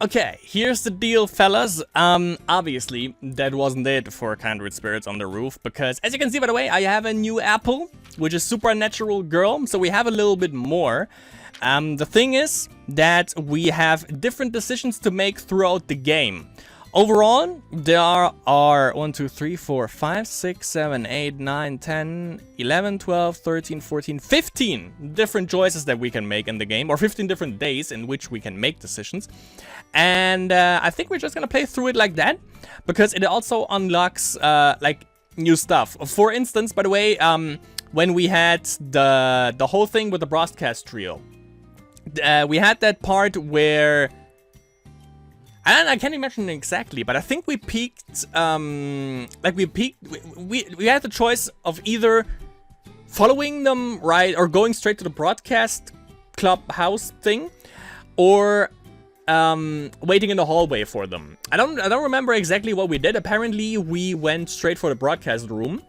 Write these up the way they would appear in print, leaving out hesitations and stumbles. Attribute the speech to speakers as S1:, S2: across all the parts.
S1: Okay, here's the deal, fellas. Obviously, that wasn't it for Kindred Spirits on the Roof, because as you can see, by the way, I have a new apple, which is Supernatural Girl, so we have a little bit more. The thing is that we have different decisions to make throughout the game. Overall, there are 1, 2, 3, 4, 5, 6, 7, 8, 9, 10, 11, 12, 13, 14, 15 different choices that we can make in the game, or 15 different days in which we can make decisions. And I think we're just gonna play through it like that, because it also unlocks like new stuff. For instance, by the way, when we had the whole thing with the broadcast trio, we had that part where I can't imagine exactly, but I think we peaked, like we had the choice of either following them right or going straight to the broadcast clubhouse thing, or waiting in the hallway for them. I don't remember exactly what we did. Apparently we went straight for the broadcast room.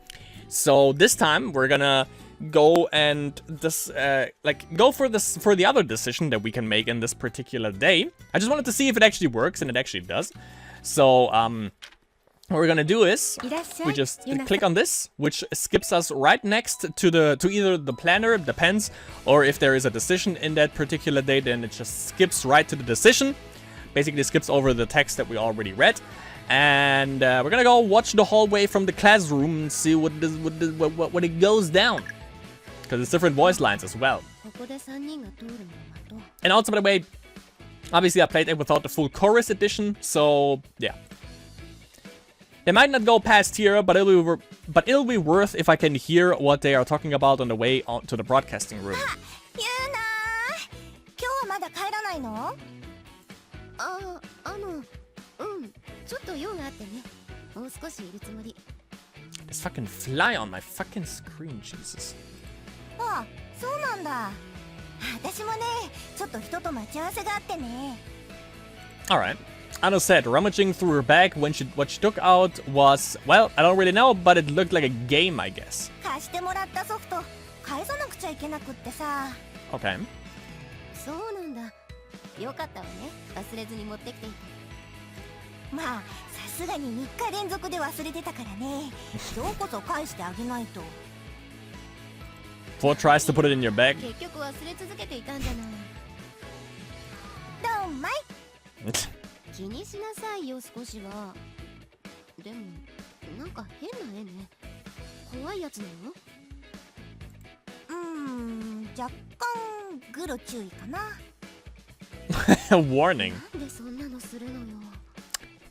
S1: So this time we're gonna go and go for the other decision that we can make in this particular day. I just wanted to see if it actually works, and it actually does. So what we're gonna do is we just click on this, which skips us right next to either the planner, depends, or if there is a decision in that particular day, then it just skips right to the decision. Basically skips over the text that we already read. And we're gonna go watch the hallway from the classroom and see what it goes down. Because it's different voice lines as well. And also, by the way, obviously I played it without the full chorus edition, so yeah. They might not go past here, but it'll be worth if I can hear what they are talking about on the way to the broadcasting room. This fucking fly on my fucking screen, Jesus. Alright. Anno said, rummaging through her bag what she took out was, well, I don't really know, but it looked like a game, I guess. Okay. Four tries to put it in your bag. A warning.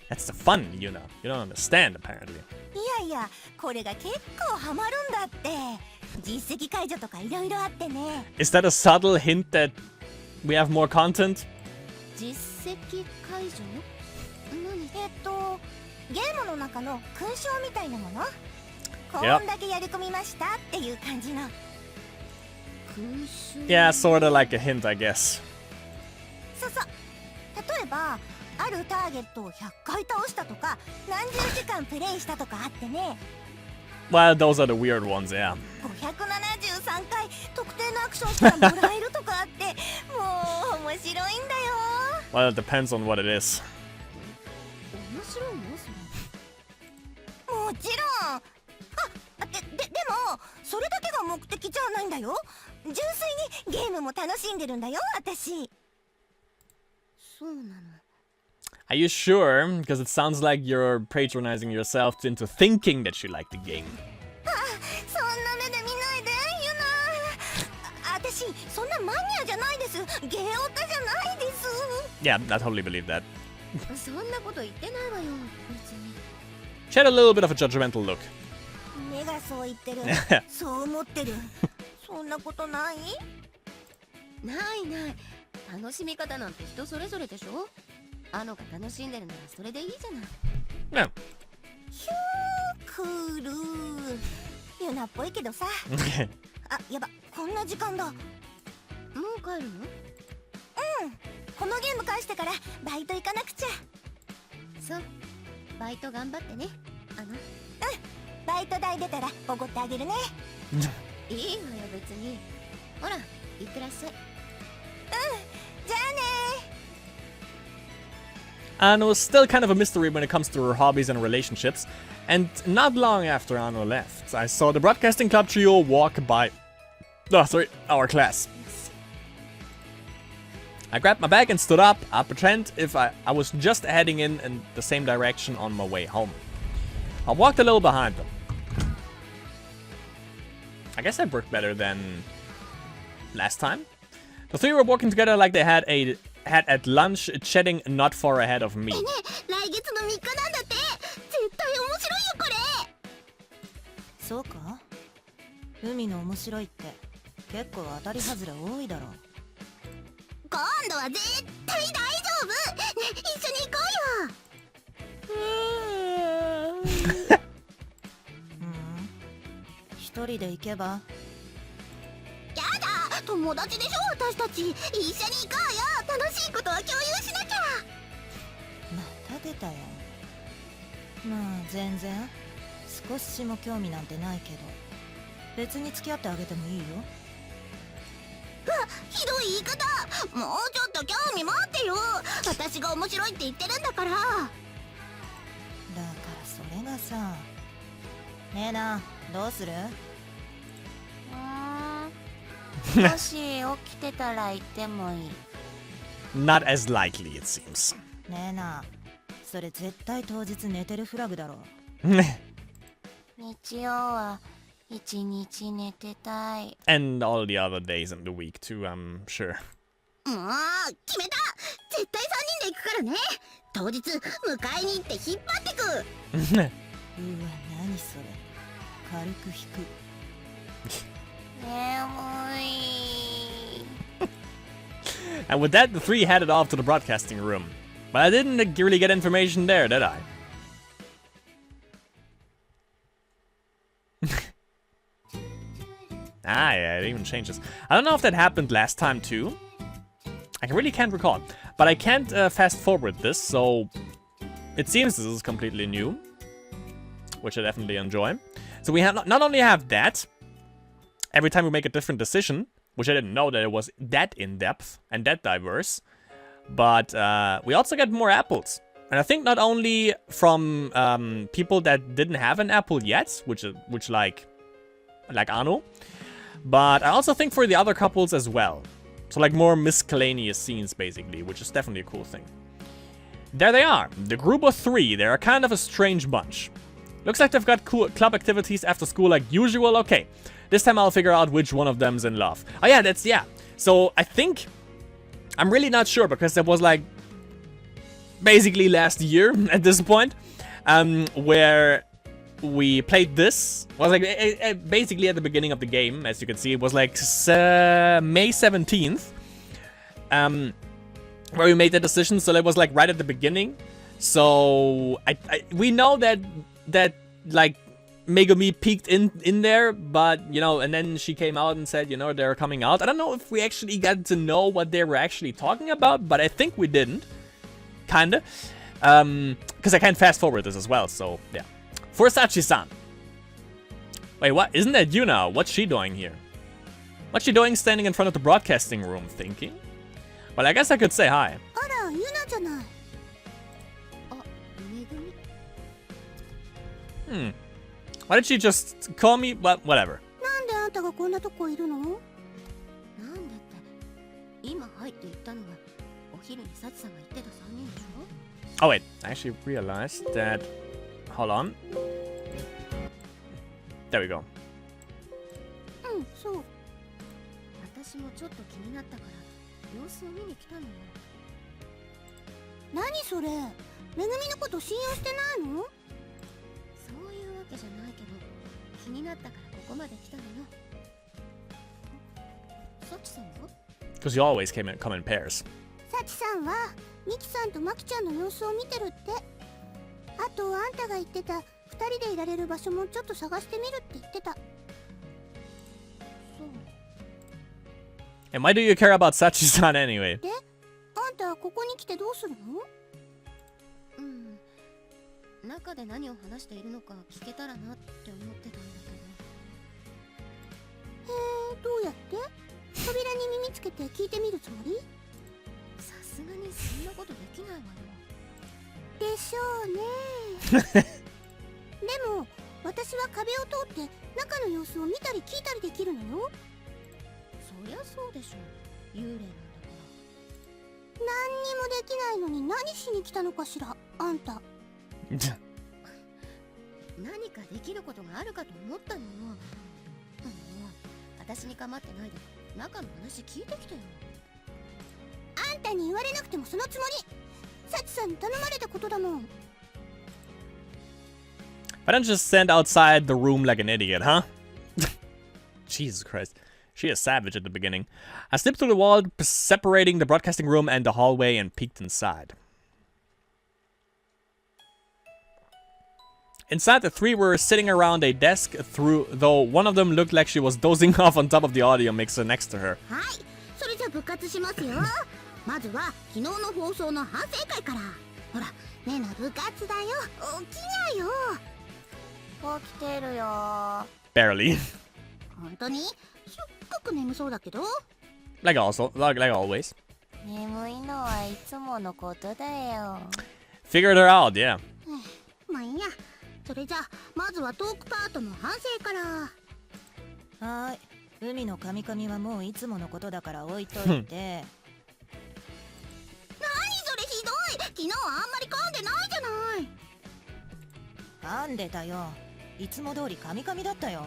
S1: That's the fun, you know. You don't understand, apparently. Is that a subtle hint that we have more content? Yeah, sorta like a hint, I guess. Well, those are the weird ones, yeah. Well, it depends on what it is. Are you sure? Because it sounds like you're patronizing yourself into thinking that you like the game. Yeah, I totally believe that. She had a little bit of a judgmental look. Yeah. Anno's still kind of a mystery when it comes to her hobbies and relationships. And not long after Anno left, I saw the Broadcasting Club trio walk by... Oh, sorry, our class. I grabbed my bag and stood up, I pretend if I was just heading in the same direction on my way home. I walked a little behind them. I guess that worked better than last time. The three were walking together like they had at lunch, chatting not far ahead of me. Not as likely, it seems. And all the other days in the week too, I'm sure. And with that, the three headed off to the broadcasting room. But I didn't really get information there, did I? Yeah, it even changes. I don't know if that happened last time too. I really can't recall. But I can't fast forward this, so it seems this is completely new, which I definitely enjoy. So we have not only have that, every time we make a different decision, which I didn't know that it was that in-depth and that diverse, but we also get more apples. And I think not only from people that didn't have an apple yet, which like Anno, but I also think for the other couples as well. So like more miscellaneous scenes basically, which is definitely a cool thing. There they are, the group of three. They're kind of a strange bunch. Looks like they've got cool club activities after school like usual. Okay, this time I'll figure out which one of them's in love. Oh yeah, yeah. So I think, I'm really not sure because that was like basically last year at this point, where we played this. Was like basically at the beginning of the game, as you can see. It was like May 17th, where we made the decision. So that was like right at the beginning. So we know that like Megumi peeked in there, but you know, and then she came out and said, you know, they're coming out. I don't know if we actually got to know what they were actually talking about, but I think we didn't. Kinda. Because I can't fast forward this as well, so yeah. For Sachi-san. Wait, what? Isn't that Yuna? What's she doing here? What's she doing standing in front of the broadcasting room thinking? Well, I guess I could say hi. Why did she just call me? Well, whatever. Oh wait, I actually realized that. Hold on. There we go. Because you always come in pairs. And why do you care about Sachi-san anyway?
S2: でしょうね。でも私は壁を通って中の様子を見たり聞いたりできるのよ。そりゃそうでしょう、幽霊なんだから。何にもできないのに何しに来たのかしら、あんた。何かできることがあるかと思ったのよ。私に構ってないで中の話聞いてきてよ。あんたに言われなくてもそのつもり。サチさんに頼まれたことだもん。
S1: Why don't you just stand outside the room like an idiot, huh? Jesus Christ. She is savage at the beginning. I slipped through the wall, separating the broadcasting room and the hallway, and peeked inside. Inside, the three were sitting around a desk, though one of them looked like she was dozing off on top of the audio mixer next to her.
S2: はい、それじゃ部活しますよ。まずは昨日の放送の反省会から。ほら、ねえな、部活だよ。起きなよ。起きてるよ。
S1: Barely.
S2: 本当に？すっごく眠そうだけど。
S1: like always.
S2: 眠いのはいつものことだよ。
S1: Figured her out, yeah.
S2: まあいいや。それじゃあまずはトークパートの反省から。
S3: はい、海のカミカミはもういつものことだから置いといて。
S2: 何それひどい。昨日はあんまり噛んでないじゃない。
S3: 噛んでたよ。いつも通りカミカミだったよ。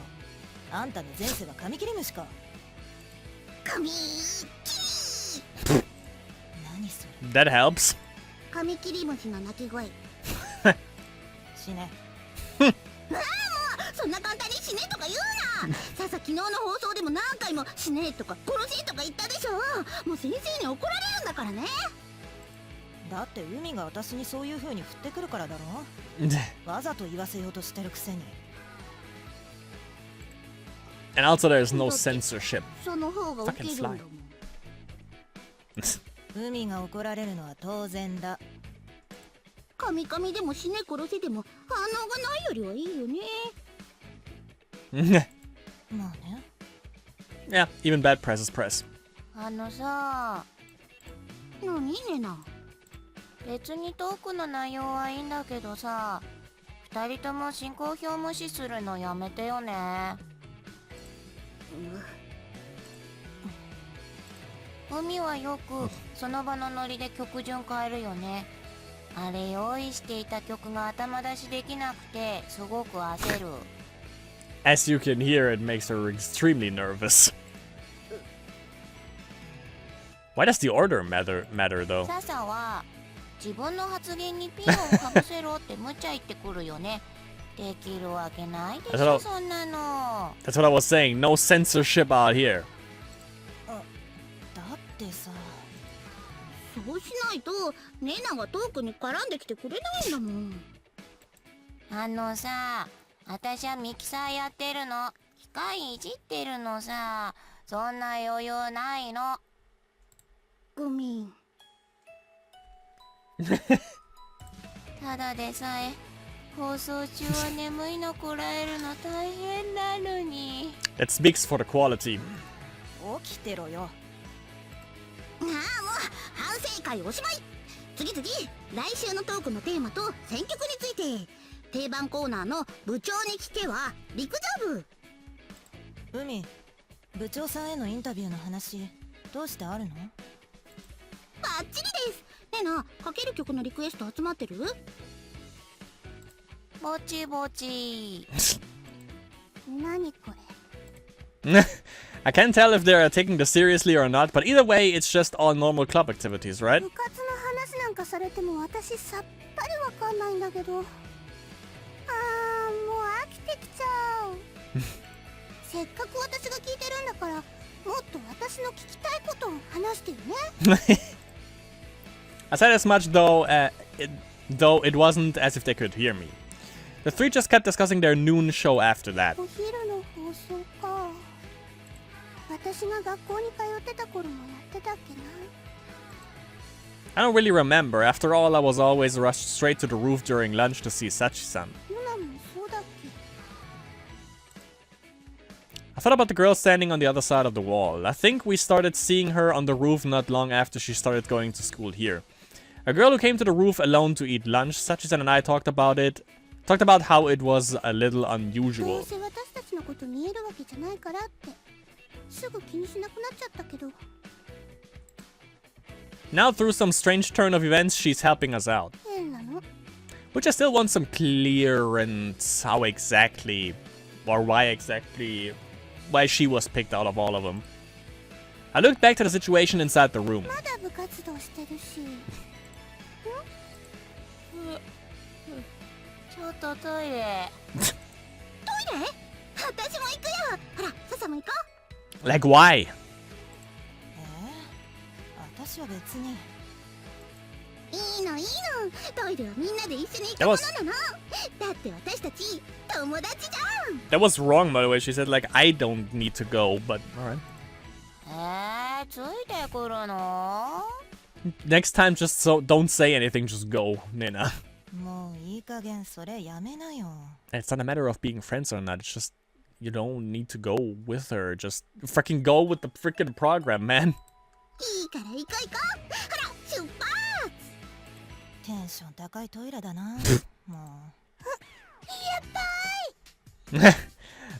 S3: あんたの前世はカミキリムシか。
S2: カミキリ。
S3: 何それ。
S1: That helps.
S2: カミキリムシの鳴き声。
S3: 死ね。
S2: そんな簡単に死ねとか言うな。さあ昨日の放送でも何回も死ねとか殺せとか言ったでしょ。もう先生に怒られるんだからね。
S3: だって海が私にそういう風に振ってくるからだろ。わざと言わせようとしてるくせに。
S1: And also there's no censorship.
S2: その方が受けるんだもん。
S3: 海が怒られるのは当然だ。
S2: カミカミでも死ね殺せでも反応がないよりはいいよね。
S3: まあね。
S1: Yeah, even bad press is press.
S2: あのさ、何ねな。別にトークの内容はいいんだけどさ、二人とも進行表無視するのやめてよね。海はよくその場のノリで曲順変えるよね。あれ用意していた曲が頭出しできなくてすごく焦る。
S1: As you can hear, it makes her extremely nervous. Why does the order matter though?
S2: ササは自分の発言にピンをかぶせろって無茶言ってくるよね。できるわけないでしょ、そんなの。
S1: That's what I was saying. No censorship out here.
S3: だってさ。
S2: そうしないとネナがトークに絡んできてくれないんだもん。あのさ、私はミキサーやってるの。機械いじってるのさ。そんな余裕ないの。ごめん。ただでさえ放送中は眠いのこらえるの大変なのに。
S1: That speaks for the quality.
S3: 起きてろよ。
S2: ああ、もう反省会おしまい。次来週のトークのテーマと選曲について。定番コーナーの部長に聞けは陸上部。
S3: 海、部長さんへのインタビューの話どうしてあるの？
S2: バッチリです。ねえな、かける曲のリクエスト集まってる？ぼちぼち。何これ。
S1: I can't tell if they are taking this seriously or not, but either way, it's just all normal club activities, right?
S2: 部活の話なんかされても私さっぱりわかんないんだけど。あー、もう飽きてきちゃう。せっかく私が聞いてるんだから、もっと私の聞きたいことを話してよね。
S1: I said as much though it wasn't as if they could hear me. The three just kept discussing their noon show after that.
S2: お昼の放送か。私が学校に通ってた頃もやってたっけな。
S1: I don't really remember. After all, I was always rushed straight to the roof during lunch to see Sachi-san.
S2: 今もそうだっけ。
S1: I thought about the girl standing on the other side of the wall. I think we started seeing her on the roof not long after she started going to school here. A girl who came to the roof alone to eat lunch. Sachi-san and I talked about it. Talked about how it was a little
S2: どう
S1: unusual.
S2: せ私たちのこと見えるわけじゃないからってすぐ気にしなくなっちゃったけど
S1: Now, through some strange turn of events, she's helping us out.
S2: 変なの
S1: Which I still want some clearance how exactly, or why she was picked out of all of them. I looked back to the situation inside the room.
S2: まだ部活動してるし
S3: ちょっとトイレ。
S2: トイレ私も行くよほら笹も行こ
S1: Like, why?
S3: 私は別に。
S2: ういいのいいのトイレはみんなで一緒に行くものなのだって私たち友達じゃん
S1: That was wrong, by the way. She said, like, I don't need to go, but alright.
S3: ついてくるの？
S1: Next time, just don't say anything, just go, Nina.
S3: もういい加減それやめなよ。
S1: It's not a matter of being friends or not. It's just, you don't need to go with her. Just freaking go with the freaking program, man.
S2: いいから行こう行こうほら出発
S3: テンション高いトイレだな。も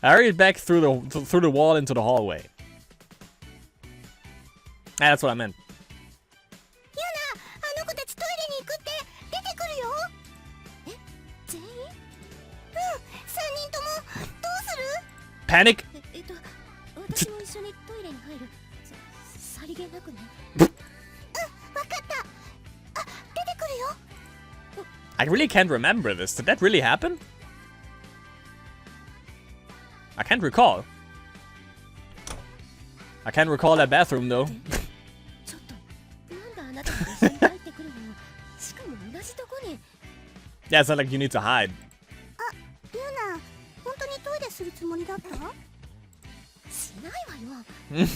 S1: I hurried back through the wall into the hallway. Ah, that's what I meant.
S2: ユナあの子たちトイレに行くって出てくるよえ全員うん3人ともどうする
S1: Panic?
S2: 私も一緒にトイレに入るさりげなくねわかったあ出てくるよ
S1: I really can't remember this. Did that really happen? I can't recall. I can't recall that bathroom though.
S2: ちょっとなんであなたが一緒に入ってくるのしかも同じとこに
S1: Yeah, it's not like you need to hide.
S2: ユナ本当にトイレするつもりだったしないわよ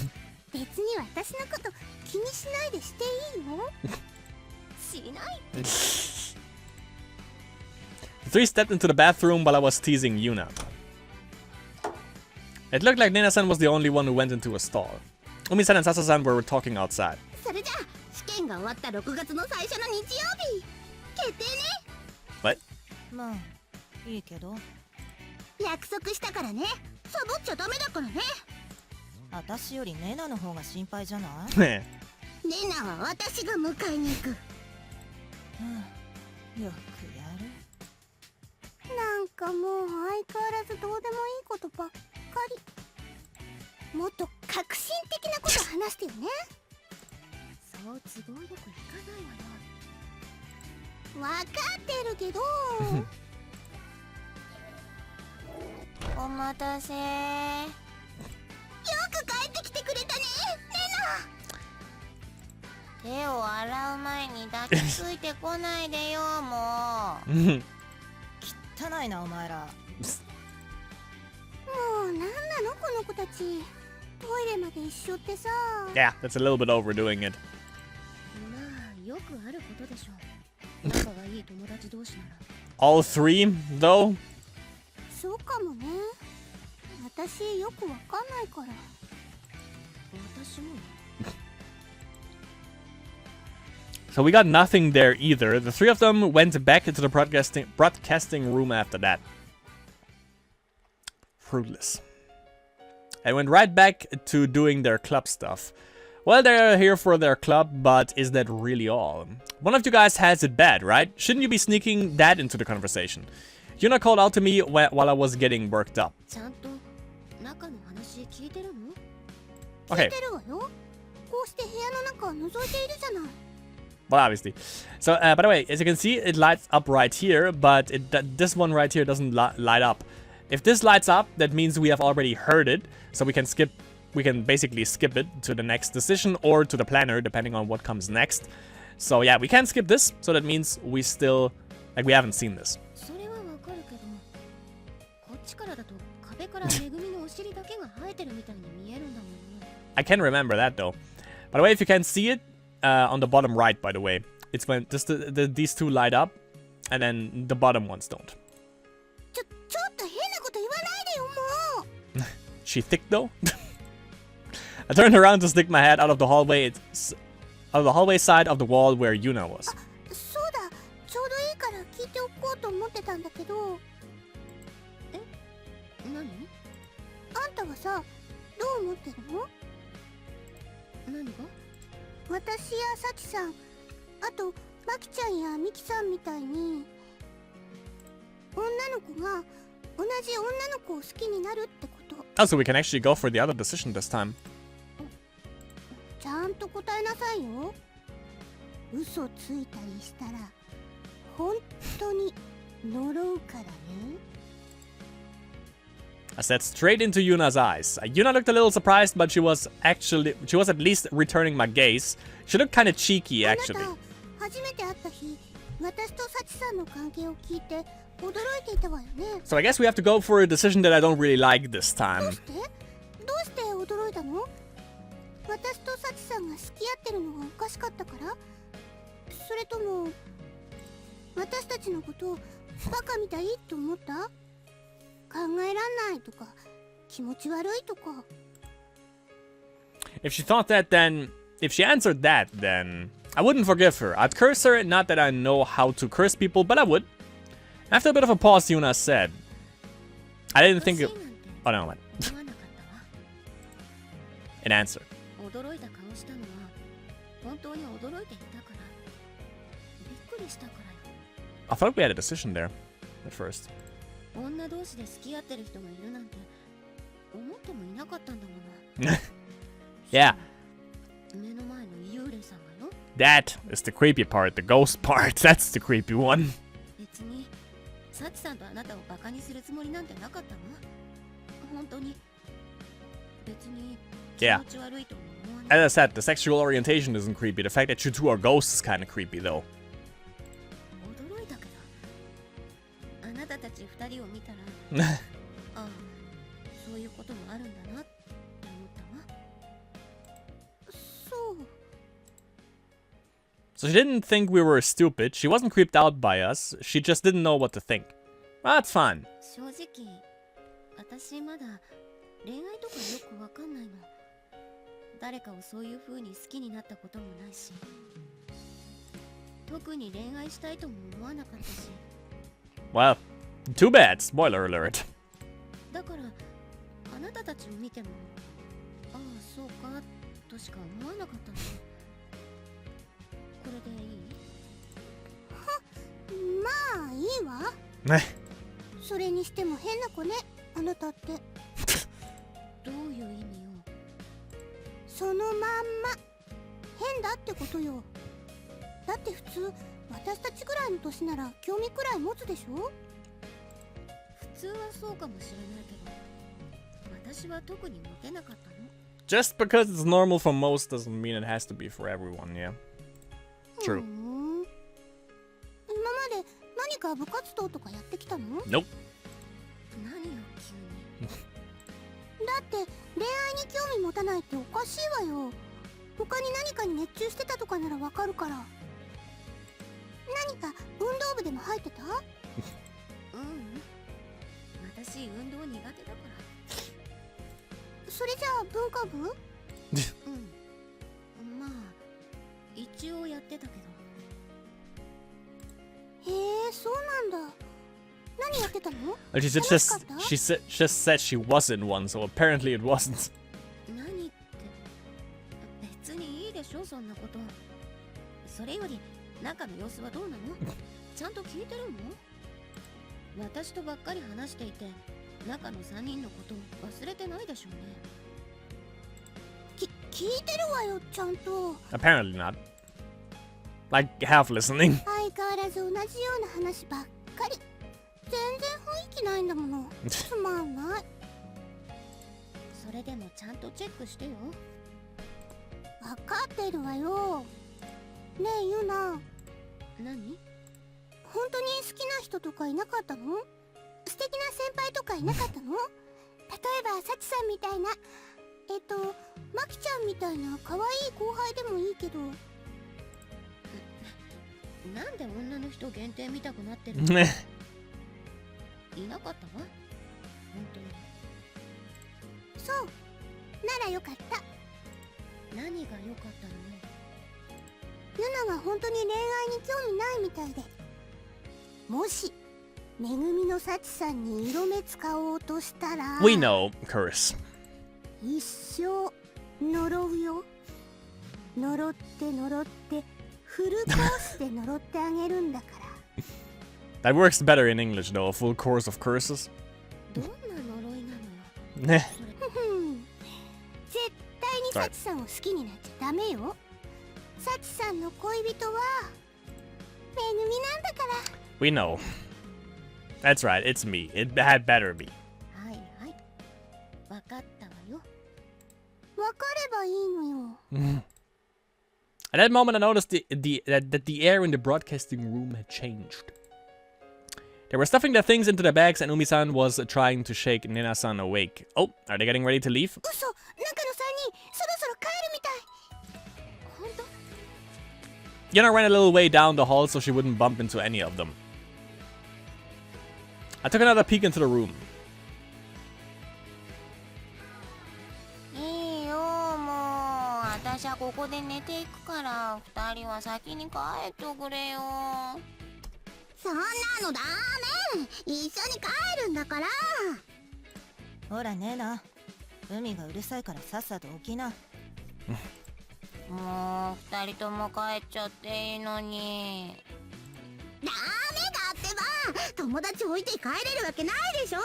S2: 別に私のこと気にしないでしていいよしない
S1: The three stepped into the bathroom while I was teasing Yuna. It looked like Nina-san was the only one who went into a stall. Umi-san and Sasa-san were talking outside.
S2: それじゃあ試験が終わった6月の最初の日曜日決定ね
S1: What?
S3: うまあいいけど。
S2: 約束したからねサボっちゃダメだからね
S3: 私よりネナの方が心配じゃない？
S2: レナは私が迎えに行く
S3: よくやる。
S2: なんかもう相変わらずどうでもいいことばっかりもっと革新的なこと話してよねそう都合よくいかないわよわかってるけど
S3: お待たせ。
S2: よく帰ってきてくれたねレナ
S3: 手を洗う前に抱きついてこないでよもう。汚いなお前ら。
S2: もうなんなのこの子たちトイレまで一緒ってさ
S1: Yeah, that's a little bit overdoing it.
S2: まあよくあることでしょ仲がいい友達同士なら
S1: All three, though?
S2: そうかもね私よくわかんないから私も
S1: So we got nothing there either. The three of them went back into the broadcasting room after that. Fruitless. And went right back to doing their club stuff. Well, they're here for their club, but is that really all? One of you guys has it bad, right? Shouldn't you be sneaking that into the conversation? Yuna called out to me while I was getting worked up.
S2: ちゃんと中の話聞いてるの
S1: Okay.
S2: 聞いてるわよこうして部屋の中を覗いているじゃない
S1: Well, obviously. So, by the way, as you can see, it lights up right here, but this one right here doesn't light up. If this lights up, that means we have already heard it, so we can basically skip it to the next decision or to the planner, depending on what comes next. So yeah, we can skip this, so that means we still, like, we haven't seen this.
S2: それはわかるけどこっちからだと壁からめぐみのお尻だけが生えてるみたいに見えるんだもんね
S1: I can remember that, though. By the way, if you can see it, on the bottom right, by the way, it's when just these two light up, and then the bottom ones don't.
S2: ちょっと変なこと言わないでよもう
S1: She thick though? I turned around to stick my head out of the hallway. It's out of the hallway side of the wall where Yuna was.
S2: ておこうと思ってたんだけど。え、何？あんたはさ、どう思ってるの？何が？私やサチさん、あとマキちゃんやミキさんみたいに女の子が同じ女の子を好きになるってこと。
S1: Oh, so we can actually go for the other decision this time.
S2: ちゃんと答えなさいよ。嘘ついたりしたら本当に呪うからね。
S1: I said straight into Yuna's eyes. Yuna looked a little surprised, but she was at least returning my gaze. She looked kind of cheeky,
S2: あな
S1: actually.
S2: た初めて会った日、私とサチさんの関係を聞いて驚いていたわよね。
S1: So I guess we have to go for a decision that I don't really like this
S2: ど
S1: time.
S2: うして驚いたの？私とサチさんが付き合ってるのがおかしかったから？それとも私たちのことをバカみたいって思った？考えらんないとか気持ち悪いとか。
S1: If she thought that, then... If she answered that, then... I wouldn't forgive her. I'd curse her, not that I know how to curse people, but I would. After a bit of a pause, Yuna said... I didn't think it... Oh, no, what? An answer.
S2: 驚いた顔したのは本当に驚いていたから。びっくりしたからよ。
S1: I thought we had a decision there at first.
S2: 女同士で付き合ってる人がいるなんて思ってもいなかったんだもの。
S1: Yeah,
S2: 目の前の幽霊さんがよ。
S1: that is the creepy part, the ghost part. That's the creepy one.
S2: 別にサチさんとあなたをバカにするつもりなんてなかったの？本当に別に気
S1: Yeah.
S2: 持ち悪いとも思わない。
S1: As I said, the sexual orientation isn't creepy. The fact that you two are ghosts is kind of creepy, though.
S2: 驚いたけど、あなたたち二人を見たら、ああ、そういうこともあるんだなって思ったわ。そう。
S1: So she didn't think we were stupid. She wasn't creeped out by us. She just didn't know what to think. Well, that's fine.
S2: 正直、私まだ恋愛とかよくわかんないの。誰かをそういう風に好きになったこともないし、特に恋愛したいとも思わなかったし。
S1: Well, too bad. Spoiler alert.
S2: だからあなたたちを見ても、ああそうかとしか思わなかったの。これでいい？まあいいわ。それにしても変な子ね、あなたって。どういう意味よ？そのまんま変だってことよ。だって普通私たちぐらいの年なら興味くらい持つでしょ？普通はそうかもしれないけど、私は特にモテなかったの。
S1: Just because it's normal for most doesn't mean it has to be for everyone, yeah. True.
S2: 今まで何か部活動とかやってきたの？
S1: Nope.
S2: 何よ急に。だって恋愛に興味持たないっておかしいわよ。他に何かに熱中してたとかならわかるから。何か運動部でも入ってた？私運動苦手だから。それじゃあ文化部？まあ一応やってたけど。へえ、そうなんだ。何やってたの？
S1: She just said she was in one, so apparently it wasn't.
S2: 何って別にいいでしょそんなこと。それより中の様子はどうなの？ちゃんと聞いてるの？私とばっかり話していて中の3人のこと忘れてないでしょうね。聞いてるわよちゃんと。
S1: Apparently not. Like half listening.
S2: 相変わらず同じような話ばっかり。全然雰囲気ないんだもの。つまんない。それでもちゃんとチェックしてよ。わかってるわよ。ねえユナ。何？本当に好きな人とかいなかったの？素敵な先輩とかいなかったの？例えばサチさんみたいな、マキちゃんみたいな可愛い後輩でもいいけど。なんで女の人限定見たくなってるの？いなかったわ。本当に。そう。ならよかった。何がよかったのね。ユナが本当に恋愛に興味ないみたいで。もしめぐみの幸さんに色目使おうとしたら
S1: We know, curse.
S2: 一生呪うよ。呪って呪ってフルコースで呪ってあげるんだから。
S1: That works better in English, though. A full course of curses.
S2: どんな呪いなのよ。
S1: Nah.
S2: 絶対に幸さんを好きになっちゃダメよ。幸さんの恋人はめぐみなんだから。
S1: We know. That's right, it's me. It had better be.
S2: はいはい。わかったわよ。わかればいいのよ。
S1: At that moment, I noticed that the air in the broadcasting room had changed. They were stuffing their things into their bags, and Umi-san was trying to shake Nena-san awake. Oh, are they getting ready to leave?
S2: 嘘、中の3人、そろそろ帰るみたい。本当？
S1: Yuna ran a little way down the hall so she wouldn't bump into any of them. I took another peek into the room.
S2: いいよ、もう。私はここで寝ていくから、2人は先に帰っておくれよ。そんなのダメ。一緒に帰るんだから。
S3: ほらねえな、海がうるさいからさっさと起きな。
S2: もう2人とも帰っちゃっていいのに。ダメだってば。友達置いて帰れるわけないでしょ。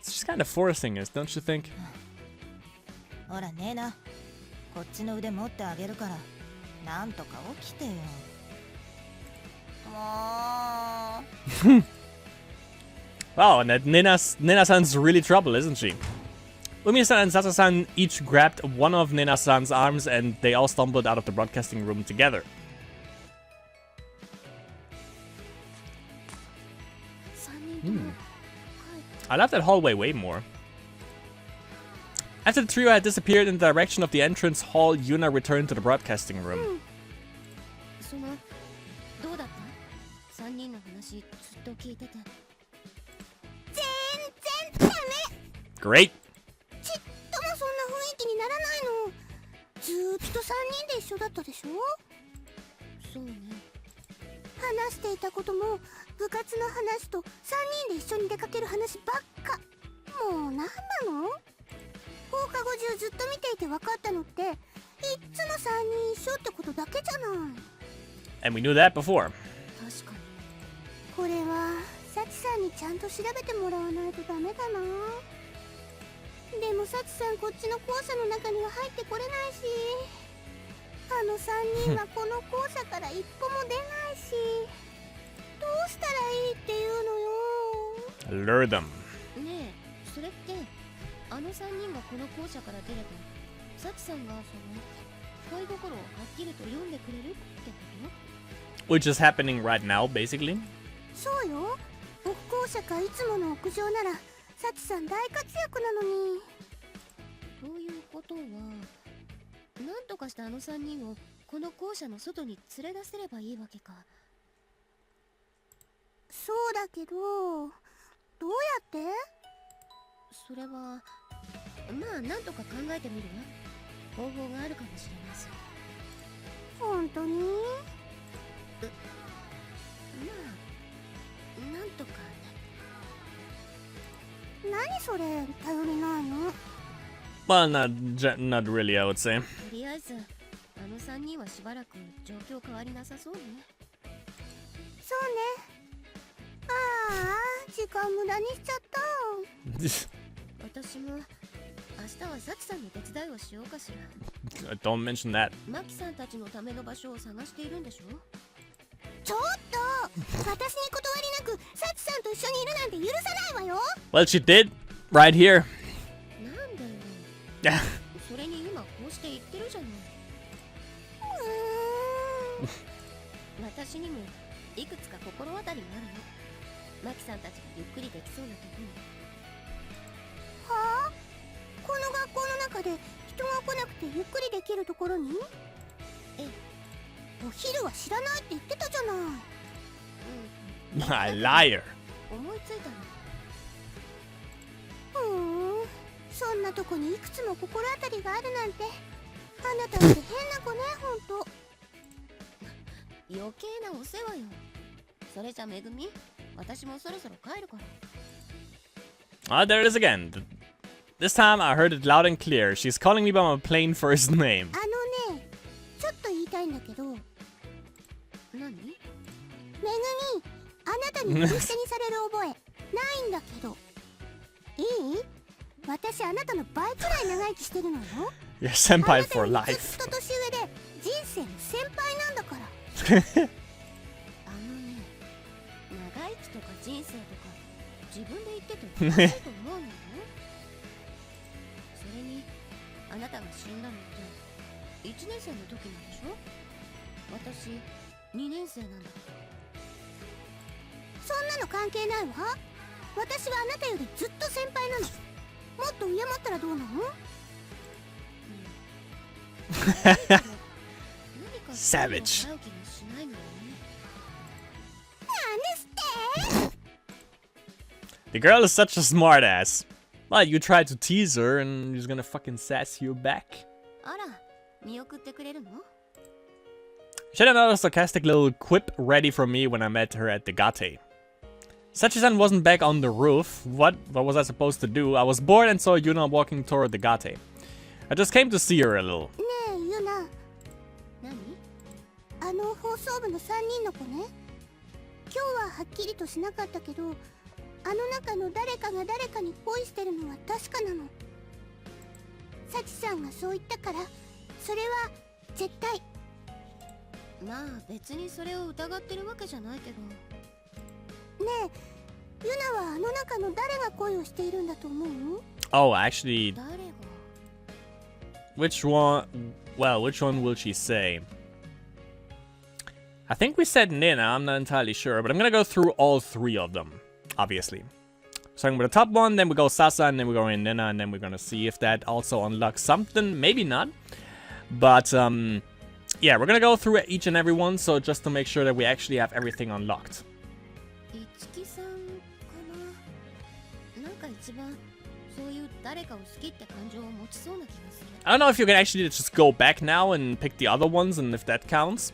S1: She's kind of forcing us, don't you think?
S3: ほらねえな、こっちの腕持ってあげるからなんとか起きてよ。
S2: もう。
S1: Wow, and that Nena-san's really trouble, isn't she? Umi-san and Sasa-san each grabbed one of Nena-san's arms and they all stumbled out of the broadcasting room together. I love that hallway way more. After the trio had disappeared in the direction of the entrance hall, Yuna returned to the broadcasting room.
S2: そのどうだった？3人の話ずっと聞いてて。全然ダメ。
S1: Great.
S2: ちっともそんな雰囲気にならないの。ずーっと3人で一緒だったでしょ。そうね。話していたことも部活の話と3人で一緒に出かける話ばっか。もうなんなの？放課後中ずっと見ていて分かったのっていっつも3人一緒ってことだけじゃない。
S1: And we knew that before.
S2: 確かに。これはサチさんにちゃんと調べてもらわないとダメだな。でもサチさんこっちの校舎の中には入ってこれないし、あの3人はこの校舎から一歩も出ないし、どうしたらいいっていうのよ。
S1: Lure them.
S4: ねえ、それってあの3人がこの校舎から出ればサチさんがその恋心をはっきりと読んでくれるってこ
S1: Which is happening right now, basically.
S2: そうよ。僕校舎かいつもの屋上ならサチさん大活躍なのに。
S4: と？ということはなんとかしてあの3人をこの校舎の外に連れ出せればいいわけか。
S2: そうだけど、どうやって？
S4: それはまあなんとか考えてみるわ。方法があるかもしれません。
S2: 本当に？
S4: まあなんとかね。
S2: 何それ頼りないの？
S1: Well, not really, I would say.
S4: とりあえずあの3人はしばらく状況変わりなさそうね。
S2: そうね。ああ、時間無駄にしちゃった。
S4: 私も明日はサチさんの手伝いをしようかしら。
S1: Don't mention that.
S4: マキさんたちのための場所を探しているんでしょ。
S2: ちょっと私に断りなくサチさんと一緒にいるなんて許さないわよ。
S1: Well, she did. Right here.
S4: なんでよ。
S1: Yeah.
S4: それに今こうして言ってるじゃない。私にもいくつか心当たりがあるの。マキさんたちがゆっくりできそうなところに。
S2: はあ？この学校の中で人が来なくてゆっくりできるところに？
S4: ええ。
S2: お昼は知らないって言ってたじゃない。
S1: My liar.
S4: 思いついたの。
S2: そんなとこにいくつも心当たりがあるなんて、あなたって変な子ね、ほんと。
S4: 余計なお世話よ。それじゃめぐみ、私もそろそろ帰るから。
S1: Ah, there it is again. This time I heard it loud and clear. She's calling me by my plain first name.
S2: ちょっと言いたいんだけど、めぐ
S4: 何？
S2: み、あなたに呼び捨てにされる覚えないんだけど、いい？私あなたの倍くらい長生きしてるのよ。
S1: You're
S2: あ
S1: senpai
S2: なた
S1: for
S2: より
S1: life.
S2: ずっと年上で人生の先輩なんだから。
S4: あのね、長生きとか人生とか自分で言ってておかしいと思うのよ。それにあなたが死んだのって1年生の時なんでしょ。私2年生なんだ。
S2: そんなの関係ないわ。私はあなたよりずっと先輩なの。もっと敬ったらどうなの？Savage. なんですって？
S1: The girl is such a smartass. Well, you tried to tease her and she's gonna fucking sass you back.
S4: あら、見送ってくれるの？
S1: She had another sarcastic little quip ready for me when I met her at the Gate. Sachi-san wasn't back on the roof. What was I supposed to do? I was bored and saw Yuna walking toward the Gate. I just came to see her a little.
S2: ねえユナ、
S4: 何？
S2: 放送部の3人の子ね。今日ははっきりとしなかったけど、あの中の誰かが誰かに恋してるのは確かなの。サチさんがそう言ったから、それは絶対。
S4: まあ別にそれを疑ってるわけじゃないけど。
S2: ねえ、ユナはあの中の誰が恋をしているんだと思う？
S1: Oh, actually,
S4: 誰が？
S1: which one? Well, which one will she say? I think we said Nina, I'm not entirely sure, but I'm gonna go through all three of them, obviously. Starting with the top one, then we go Sasa, and then we go in Nina, and then we're gonna see if that also unlocks something. Maybe not. But, yeah, we're gonna go through each and every one, so just to make sure that we actually have everything unlocked.
S4: いつきさんかな。なんか一番そういう誰かを好きって感情を持ちそうな気がする。
S1: I don't know if you can actually just go back now and pick the other ones, and if that counts.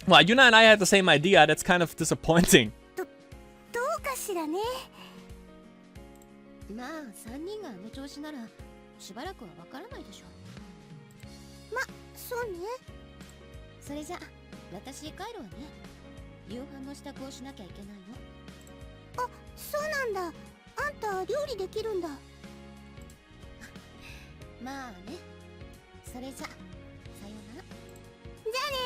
S1: Well, Yuna and I had the same idea. That's kind of disappointing.
S2: どうかしらね。
S4: まあ3人があの調子ならしばらくはわからないでしょ。
S2: そうね。
S4: それじゃ私帰るわね。夕飯の支度をしなきゃいけないの。
S2: あ、そうなんだ。あんた料理できるんだ。
S4: まあね。それじゃさようなら。
S2: じゃあね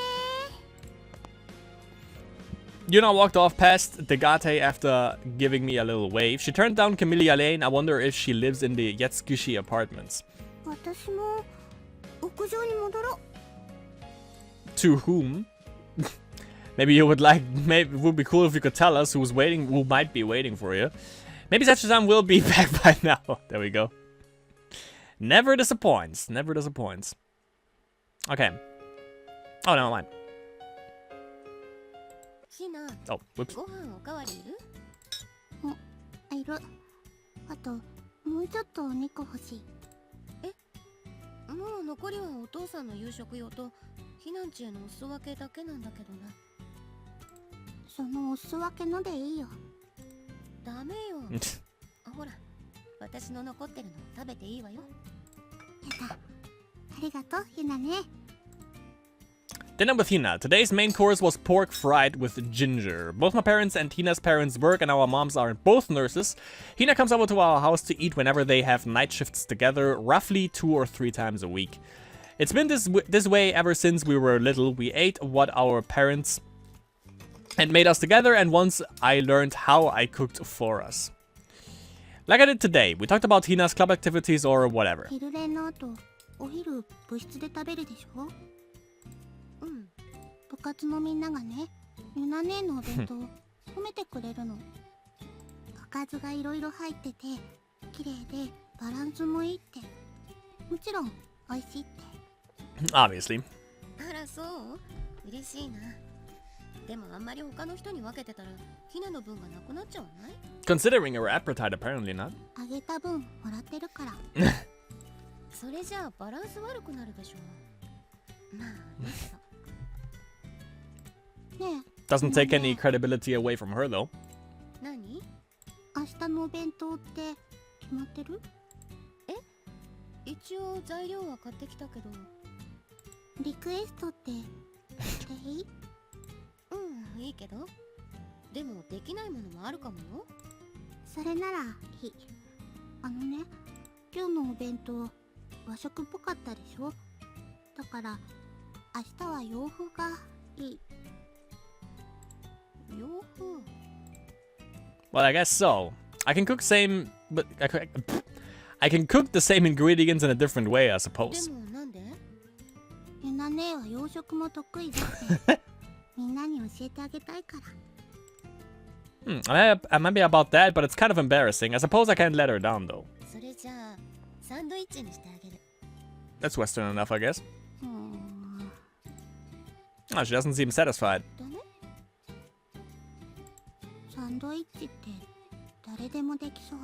S2: ー。
S1: Yuna walked off past the Gate after giving me a little wave. She turned down Camellia Lane. I wonder if she lives in the Yatsukushi apartments.
S2: 私も屋上に戻ろう。
S1: To whom? Maybe you would like. Maybe it would be cool if you could tell us who's waiting, who might be waiting for you. Maybe Sachi-san will be back by now. There we go. Never disappoints. Never disappoints. Okay. Oh, never mind.
S4: ひな、
S1: Oh, whoops.
S4: ご飯おかわりいる？
S2: いる。あともうちょっとお肉欲しい。
S4: もう残りはお父さんの夕食用とひなんちへのお裾分けだけなんだけどな。
S2: そのお裾分けのでいいよ。
S4: ダメよ。ほら、私の残ってるの食べていいわよ。
S2: やだ。ありがとう、ゆなね。
S1: Dinner with Hina. Today's main course was pork fried with ginger. Both my parents and Hina's parents work and our moms are both nurses. Hina comes over to our house to eat whenever they have night shifts together, roughly 2 or 3 times a week. It's been this way ever since we were little. We ate what our parents had made us together, and once I learned how I cooked for us. Like I did today, we talked about Hina's club activities or whatever.
S2: 昼練の後、お昼部室で食べるでしょ。
S4: うん。
S2: 部活のみんながね、ゆな姉のお弁当を褒めてくれるの。おかずがいろいろ入ってて、綺麗でバランスもいいって。もちろん美味しいって。
S1: Obviously.
S4: あらそう？嬉しいな。でもあんまり他の人に分けてたらひなの分がなくなっちゃわない？
S1: Considering our appetite, apparently not.
S2: あげた分もらってるから。
S4: それじゃあバランス悪くなるでしょ。まあいいけど。
S2: ねえ、
S1: Doesn't take any credibility away from her though.
S4: 何？
S2: 明日のお弁当って決まってる？
S4: 一応材料は買ってきたけど。
S2: リクエストってしていい？
S4: うん、いいけど。でもできないものもあるかもよ。
S2: それならいい。今日のお弁当和食っぽかったでしょ？だから明日は洋風がいい。
S4: 洋風。
S1: Well, I guess so. I can cook but I can cook the same ingredients in a different way, I
S4: で
S1: suppose.
S4: もなんで？
S2: ゆな姉は洋食も得意だってみんなに教えてあげたいから。
S1: I might be about that, but it's kind of embarrassing. I suppose I can't let her down though.
S4: それじゃあサンドイッチにしてあげる。
S1: That's Western enough, I guess.
S2: ん
S1: Oh, she doesn't seem satisfied.
S2: ダメ？サンドイッチって誰でもできそう。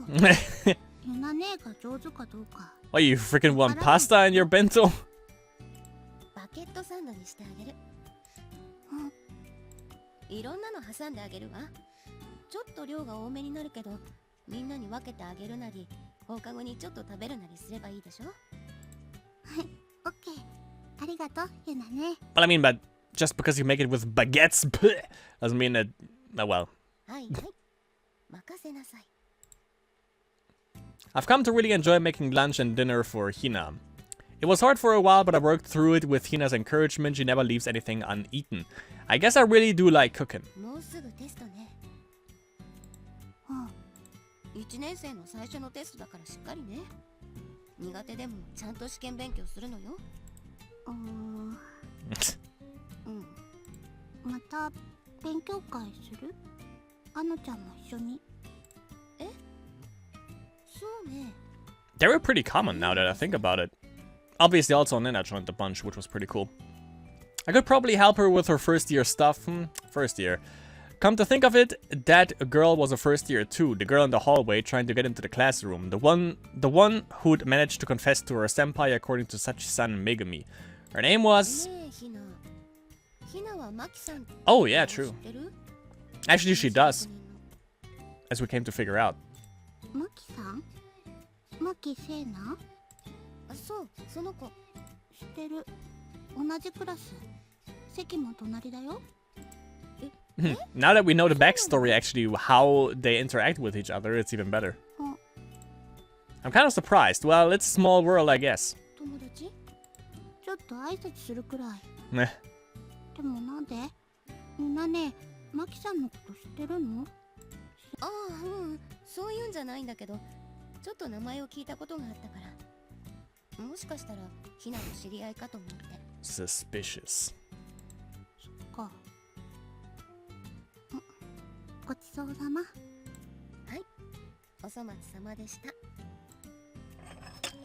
S2: ゆな姉が上手かどうか。
S1: What, you freaking want pasta in your bento?
S4: バケットサンドにしてあげる。いろんなの挟んであげるわ。ちょっと量が多めになるけど、みんなに分けてあげるなり、放課後にちょっと食べるなりすればいいでしょ。
S2: オッケー。ありがとう、ゆな姉。
S1: Well, I mean, but just because you make it with baguettes doesn't mean that. Oh, well.
S4: はいはい。任せなさい。
S1: I've come to really enjoy making lunch and dinner for Hina. It was hard for a while, but I worked through it with Hina's encouragement. She never leaves anything uneaten. I guess I really do like cooking.
S4: もうすぐテストね。1年生の最初のテストだからしっかりね。苦手でもちゃんと試験勉強するのよ。うん。
S2: また勉強会する？あのちゃんも一緒に。
S4: そうね。
S1: They were pretty common now that I think about it. Obviously, also Nina joined the bunch, which was pretty cool. I could probably help her with her first year stuff. First year. Come to think of it, that girl was a first year too. The girl in the hallway trying to get into the classroom. The one who'd managed to confess to her senpai according to Sachi-san Megumi. Her name was...
S4: ねえ、ひな。ひなはマキさん。
S1: Oh, yeah, true.
S4: 知ってる？
S1: Actually, she does. As we came to figure out.
S2: マキさん？マキセイナ？
S4: あ、そう、その子。
S2: 知ってる。同じクラス。席も隣だよ。
S1: Now that we know the backstory, actually, how they interact with each other, it's even better. I'm kind of surprised. Well, it's a small world, I guess.
S2: 友達？ちょっと挨拶するくらい。
S1: Meh.
S2: でもなんで？ゆなね、マキさんのこと知ってるの？
S4: ああ、うん、そういうんじゃないんだけど、ちょっと名前を聞いたことがあったから。もしかしたらひなの知り合いかと思って。
S1: Suspicious.
S2: そっか。ごちそうさま。
S4: はい、お粗末様でした。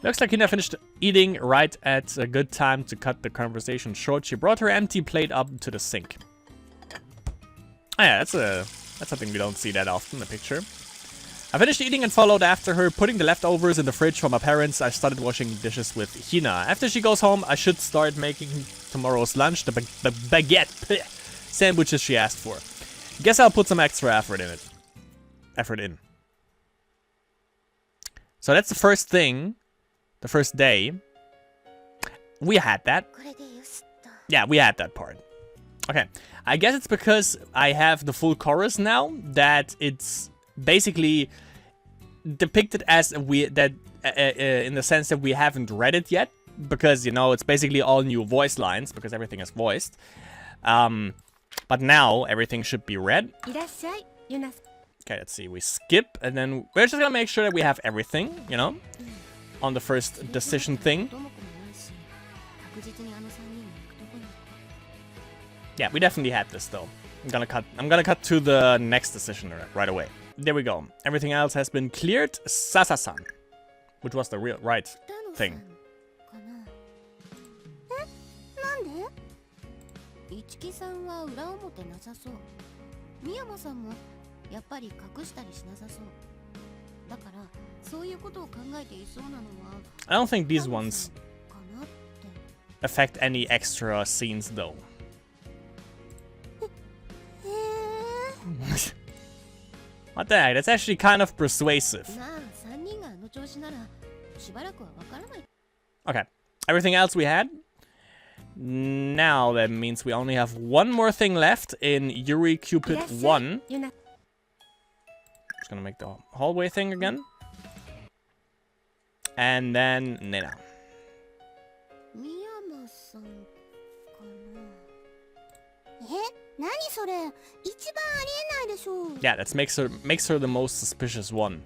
S1: Looks like Hina finished eating right at a good time to cut the conversation short. She brought her empty plate up to the sink. Oh yeah, that's something we don't see that often in the picture. I finished eating and followed after her, putting the leftovers in the fridge for my parents. I started washing dishes with Hina. After she goes home, I should start making tomorrow's lunch, the baguette sandwiches she asked for. Guess I'll put some extra effort in. So that's the first thing. The first day. We had that.
S4: これでよしと。
S1: Yeah, we had that part. Okay. I guess it's because I have the full chorus now that it's basically depicted as in the sense that we haven't read it yet, because, you know, it's basically all new voice lines because everything is voiced. But now everything should be read.
S4: いらっしゃい、ユナ。
S1: Okay, let's see. We skip, and then we're just gonna make sure that we have everything, you know, on the first decision thing. Yeah, we definitely had this though. I'm gonna cut to the next decision right away. There we go. Everything else has been cleared. Sasa-san, which was the right thing.
S2: なんで？
S4: 一木さんは裏表なさそう。三山さんもやっぱり隠したりしなさそう。だからそういうことを考えていそうなのは。
S1: I don't think these ones
S4: かなって。
S1: affect any extra scenes though. What the heck? That's actually kind of persuasive.
S4: まあ3人があの調子ならしばらくはわからない。
S1: Okay. Everything else we had? Now that means we only have one more thing left in Yuri Cupid 1. Just gonna make the hallway thing again. And then Nena.
S4: 三山さんかな。
S2: 何それ、一番ありえないでしょ。
S1: Yeah, that makes her the most suspicious one.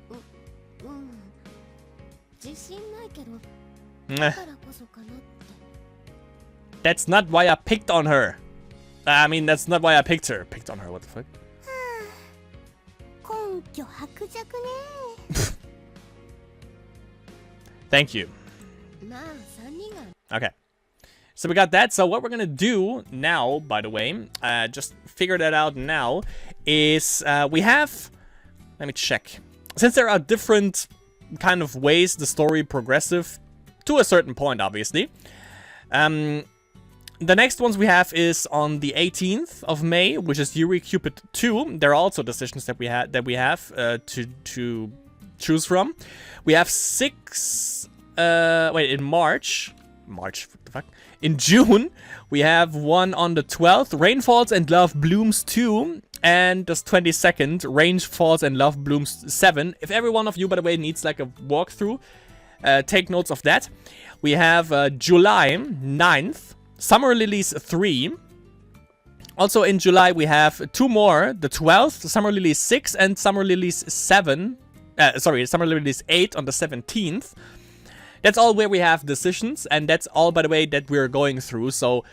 S4: 自信ないけど、
S1: Meh.
S4: だからこそかなって。
S1: That's not why I picked on her. I mean, that's not why I picked her. Picked on her, what the fuck?
S2: 根拠薄弱ね。
S1: Thank you.
S4: まあ3人が
S1: Okay. So we got that. So what we're gonna do now, by the way, just figure that out now, is we have... Let me check. Since there are different kind of ways the story progressive, to a certain point, obviously. The next ones we have is on the 18th of May, which is Yuri Cupid 2. There are also decisions that we have to choose from. We have 6... in March, what the fuck? In June, we have one on the 12th, Rain Falls and Love Blooms 2, and the 22nd, Rain Falls and Love Blooms 7. If every one of you, by the way, needs like a walkthrough, take notes of that. We have July 9th, Summer Lilies 3. Also in July, we have two more, the 12th, Summer Lilies 6, and Summer Lilies 7. Summer Lilies 8 on the 17th. That's all where we have decisions, and that's all, by the way, that we're going through. So,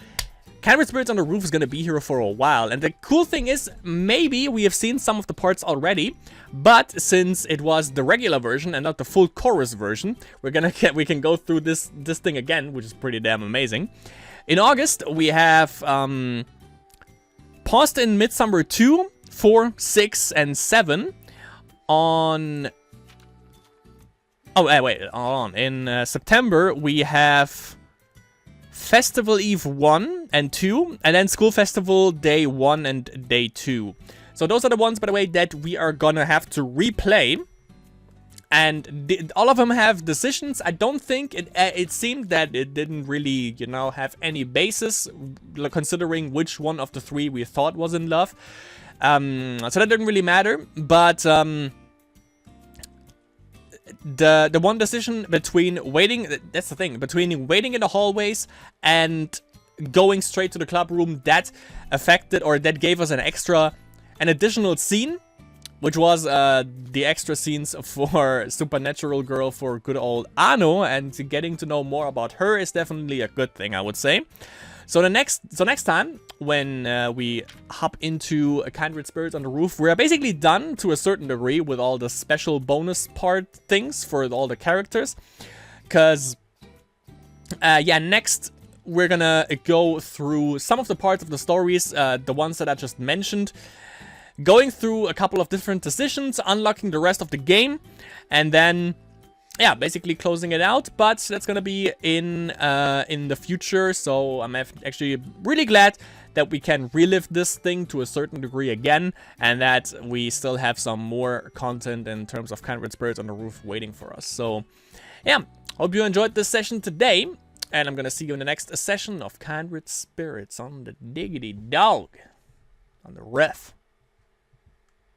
S1: Kindred Spirits on the Roof is gonna be here for a while. And the cool thing is, maybe we have seen some of the parts already, but since it was the regular version and not the full chorus version, we can go through this thing again, which is pretty damn amazing. In August, we have paused in Midsummer 2, 4, 6, and 7 on... Oh, wait, hold on. In September, we have Festival Eve 1 and 2, and then School Festival Day 1 and Day 2. So those are the ones, by the way, that we are gonna have to replay. And all of them have decisions. I don't think it seemed that it didn't really, you know, have any basis, considering which one of the three we thought was in love. So that didn't really matter, but... The one decision between waiting, that's the thing, between waiting in the hallways and going straight to the club room, that affected, or that gave us an additional scene, which was the extra scenes for Supernatural Girl for good old Ano, and getting to know more about her is definitely a good thing, I would say. So next time, when we hop into a Kindred Spirits on the Roof, we're basically done to a certain degree with all the special bonus part things for all the characters. Because, yeah, next we're gonna go through some of the parts of the stories, the ones that I just mentioned. Going through a couple of different decisions, unlocking the rest of the game, and then... yeah, basically closing it out, but that's gonna be in the future, so I'm actually really glad that we can relive this thing to a certain degree again, and that we still have some more content in terms of Kindred Spirits on the Roof waiting for us. So, yeah, hope you enjoyed this session today, and I'm gonna see you in the next session of Kindred Spirits on the Diggity Dog, on the Ref.